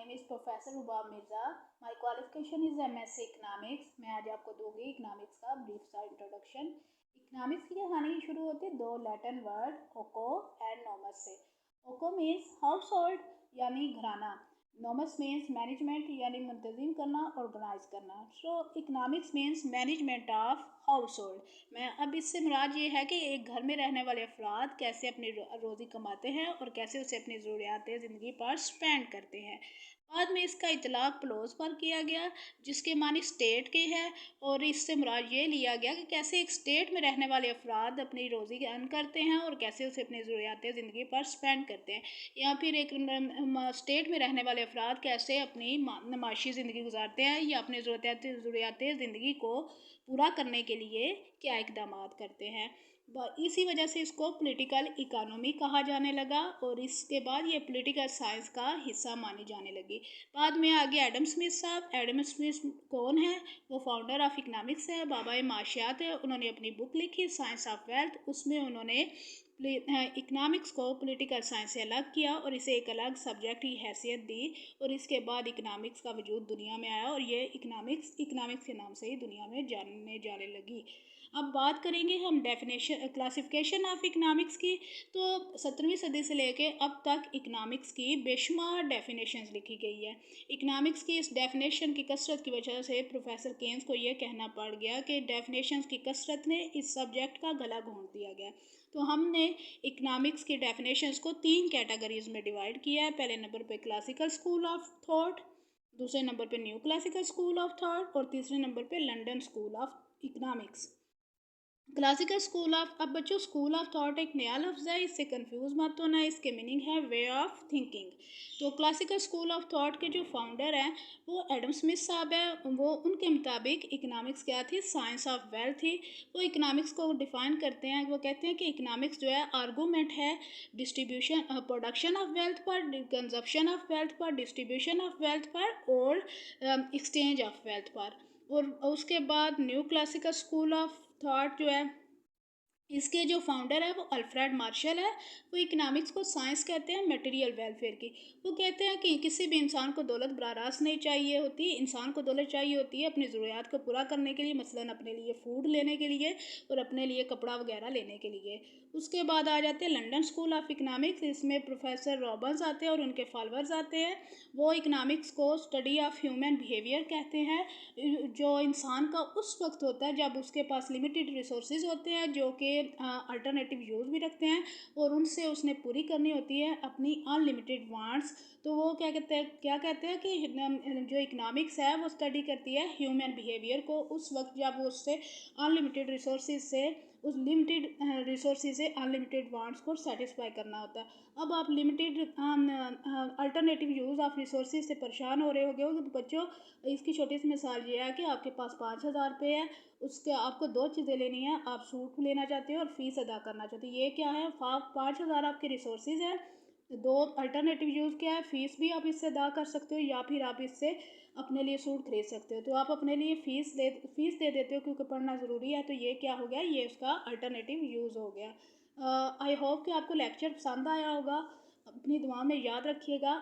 name is Professor Rubab Mirza. My qualification is MSc Economics. मैं आज आपको दूंगी इकोनॉमिक्स का ब्रीफ सा इंट्रोडक्शन। इकोनॉमिक्स की कहानी शुरू होती है दो लैटिन वर्ड ओको एंड नोमस से। ओको मीन्स हाउस होल्ड यानी घराना, नोमस मीन्स मैनेजमेंट यानी मुंतजिम करना, ऑर्गेनाइज करना। So economics means management of household. मैं अब इससे मुराद ये है कि एक घर में रहने वाले अफराद कैसे अपनी रोज़ी कमाते हैं और कैसे उसे अपनी ज़रूरियात ज़िंदगी पर स्पेंड करते हैं। बाद में इसका इतलाक़ प्लोज पर किया गया जिसके मानी स्टेट के है, और इससे मुराद ये लिया गया कि कैसे एक स्टेट में रहने वाले अफराद अपनी रोज़ी अर्न करते हैं और कैसे उसे अपनी ज़रूरियात ज़िंदगी पर स्पेंड करते हैं, या फिर एक स्टेट में रहने वाले अफराद कैसे अपनी माशी ज़िंदगी गुजारते हैं या अपनी ज़रूरियात ज़िंदगी को पूरा करने के लिए क्या इक़दाम करते हैं। इसी वजह से इसको पॉलिटिकल इकोनॉमी कहा जाने लगा और इसके बाद ये पॉलिटिकल साइंस का हिस्सा मानी जाने लगी। बाद में आ गया एडम स्मिथ साहब। एडम स्मिथ कौन है? वो फाउंडर ऑफ इकोनॉमिक्स है, बाबा माशियात है। उन्होंने अपनी बुक लिखी साइंस ऑफ वेल्थ। उसमें उन्होंने इकोनॉमिक्स को पॉलिटिकल साइंस से अलग किया और इसे एक अलग सब्जेक्ट की हैसियत दी, और इसके बाद इकोनॉमिक्स का वजूद दुनिया में आया और ये इकोनॉमिक्स के नाम से ही दुनिया में जाने लगी। अब बात करेंगे हम डेफिनेशन क्लासिफिकेशन ऑफ इकोनॉमिक्स की। तो 17वीं सदी से लेके अब तक इकोनॉमिक्स की बेशुमार डेफिनेशंस लिखी गई है। इकोनॉमिक्स की इस डेफिनेशन की कसरत की वजह से प्रोफेसर केन्स को ये कहना पड़ गया कि डेफिनेशंस की कसरत ने इस सब्जेक्ट का गला घोंट दिया गया। तो हमने इकोनॉमिक्स की डेफिनेशंस को 3 कैटेगरीज में डिवाइड किया है। पहले नंबर पे क्लासिकल स्कूल ऑफ थॉट, दूसरे नंबर पे new classical school of thought और तीसरे नंबर पे London school of economics. Classical school of, अब बच्चों स्कूल ऑफ थॉट एक नया लफ्ज़ है, इससे कंफ्यूज मत होना। इसके मीनिंग है वे ऑफ थिंकिंग। तो क्लासिकल स्कूल ऑफ थॉट के जो फाउंडर हैं वो एडम स्मिथ साहब है। वो उनके मुताबिक इकोनॉमिक्स क्या थी? साइंस ऑफ वेल्थ थी। वो इकोनॉमिक्स को डिफ़ाइन करते हैं, वो कहते हैं कि इकोनॉमिक्स जो है आर्गूमेंट है डिस्ट्रीब्यूशन प्रोडक्शन ऑफ वेल्थ पर, कंजप्शन ऑफ वेल्थ पर, डिस्ट्रीब्यूशन ऑफ वेल्थ पर और एक्सचेंज ऑफ वेल्थ पर। और उसके बाद new classical school of thought जो है, इसके जो फाउंडर है वो अल्फ्रेड मार्शल है। वो इकोनॉमिक्स को साइंस कहते हैं मटेरियल वेलफेयर की। वो कहते हैं कि किसी भी इंसान को दौलत बराह रास्त नहीं चाहिए होती। इंसान को दौलत चाहिए होती है अपनी ज़रूरियात को पूरा करने के लिए, मसलन अपने लिए फ़ूड लेने के लिए और अपने लिए कपड़ा वगैरह लेने के लिए। उसके बाद आ जाते हैं लंदन स्कूल ऑफ इकोनॉमिक्स। इसमें प्रोफेसर रॉबर्ट्स आते हैं और उनके फॉलोअर्स आते हैं। वो इकोनॉमिक्स को स्टडी ऑफ ह्यूमन बिहेवियर कहते हैं, जो इंसान का उस वक्त होता है जब उसके पास लिमिटेड रिसोर्सेज होते हैं जो कि अल्टरनेटिव यूज़ भी रखते हैं और उनसे उसने पूरी करनी होती है अपनी अनलिमिटेड वांट्स। तो वो क्या कहते हैं कि जो इकोनॉमिक्स है वो स्टडी करती है ह्यूमन बिहेवियर को उस वक्त जब वो उससे अनलिमिटेड रिसोर्सेज से, उस लिमिटेड रिसोर्सेज से अनलिमिटेड वांट्स को सेटिस्फाई करना होता है। अब आप limited alternative use of resources से परेशान हो रहे होगे तो बच्चों इसकी छोटी सी मिसाल ये है कि आपके पास 5,000 रुपये है, उसके आपको 2 चीज़ें लेनी है। आप सूट लेना चाहते हो और फीस अदा करना चाहते हो। ये क्या है? 5,000 आपके रिसोर्सेज हैं। 2 अल्टरनेटिव यूज़ क्या है? फ़ीस भी आप इससे अदा कर सकते हो या फिर आप इससे अपने लिए सूट खरीद सकते हो। तो आप अपने लिए फ़ीस दे देते हो क्योंकि पढ़ना ज़रूरी है। तो ये क्या हो गया? ये उसका अल्टरनेटिव यूज़ हो गया। आई होप कि आपको लेक्चर पसंद आया होगा। अपनी दुआ में याद रखिएगा।